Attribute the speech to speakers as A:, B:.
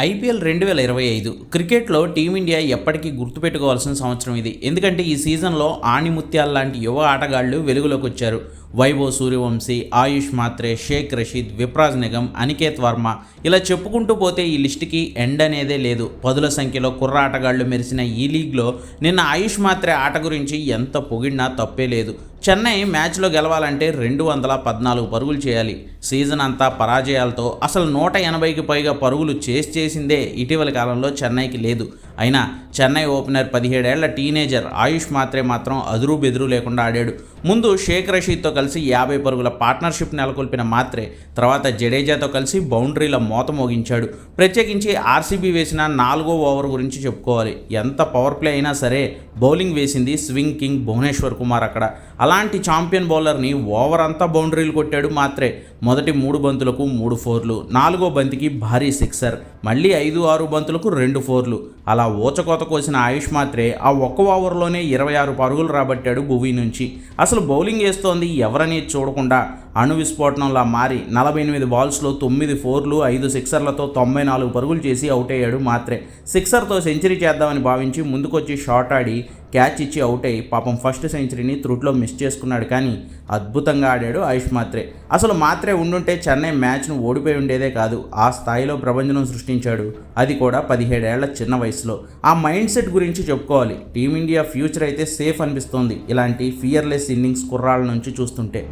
A: IPL 2025 క్రికెట్లో team India ఎప్పటికీ గుర్తుపెట్టుకోవాల్సిన సంవత్సరం ఇది. ఎందుకంటే ఈ సీజన్లో ఆణిముత్యాల లాంటి యువ ఆటగాళ్లు వెలుగులోకి వచ్చారు. వైభవ్ సూర్యవంశీ, ఆయుష్ మాత్రే, షేక్ రషీద్, విప్రాజ్ నిగమ్, అనికేత్ వర్మ, ఇలా చెప్పుకుంటూ పోతే ఈ లిస్టుకి ఎండ్ అనేదే లేదు. పదుల సంఖ్యలో కుర్ర ఆటగాళ్లు మెరిసిన ఈ లీగ్లో నిన్న ఆయుష్ మాత్రే ఆట గురించి ఎంత పొగిడినా తప్పే లేదు. చెన్నై మ్యాచ్లో గెలవాలంటే 214 పరుగులు చేయాలి. సీజన్ అంతా పరాజయాలతో అసలు 180కి పైగా పరుగులు చేసిందే ఇటీవల కాలంలో చెన్నైకి లేదు. అయినా చెన్నై ఓపెనర్ 17 ఏళ్ల టీనేజర్ ఆయుష్ మాత్రే మాత్రం అదురు బెదురు లేకుండా ఆడాడు. ముందు షేక్ రషీద్తో కలిసి 50 పరుగుల పార్ట్నర్షిప్ నెలకొల్పిన మాత్రే తర్వాత జడేజాతో కలిసి బౌండరీల మోత మోగించాడు. ప్రత్యేకించి ఆర్సీబీ వేసిన 4వ ఓవర్ గురించి చెప్పుకోవాలి. ఎంత పవర్ ప్లే అయినా సరే బౌలింగ్ వేసింది స్వింగ్ కింగ్ భువనేశ్వర్ కుమార్. అక్కడ అలాంటి ఛాంపియన్ బౌలర్ని ఓవర్ అంతా బౌండరీలు కొట్టాడు మాత్రే. మొదటి 3 బంతులకు 3 ఫోర్లు, 4వ బంతికి భారీ సిక్సర్, మళ్ళీ 5-6 బంతులకు 2 ఫోర్లు. అలా ఊచకోత కోసిన ఆయుష్ మాత్రే ఆ ఒక్క ఓవర్లోనే 26 పరుగులు రాబట్టాడు భువీ నుంచి. అసలు బౌలింగ్ వేస్తోంది ఎవరని చూడకుండా అణు విస్ఫోటనంలా మారి 48 బాల్స్లో 9 ఫోర్లు, 5 సిక్సర్లతో 94 పరుగులు చేసి అవుట్ అయ్యాడు మాత్రే. సిక్సర్తో సెంచరీ చేద్దామని భావించి ముందుకొచ్చి షాట్ ఆడి క్యాచ్ ఇచ్చి అవుట్ అయ్యి పాపం ఫస్ట్ సెంచరీని త్రుట్లో మిస్ చేసుకున్నాడు. కానీ అద్భుతంగా ఆడాడు ఆయుష్ మాత్రే. అసలు మాత్రే ఉండుంటే చెన్నై మ్యాచ్ను ఓడిపోయి ఉండేదే కాదు. ఆ స్థాయిలో ప్రభంజనం సృష్టించాడు, అది కూడా 17 ఏళ్ల చిన్న వయసులో. ఆ మైండ్ సెట్ గురించి చెప్పుకోవాలి. టీమిండియా ఫ్యూచర్ అయితే సేఫ్ అనిపిస్తోంది ఇలాంటి ఫియర్లెస్ ఇన్నింగ్స్ కుర్రాళ్ళ నుంచి చూస్తుంటే.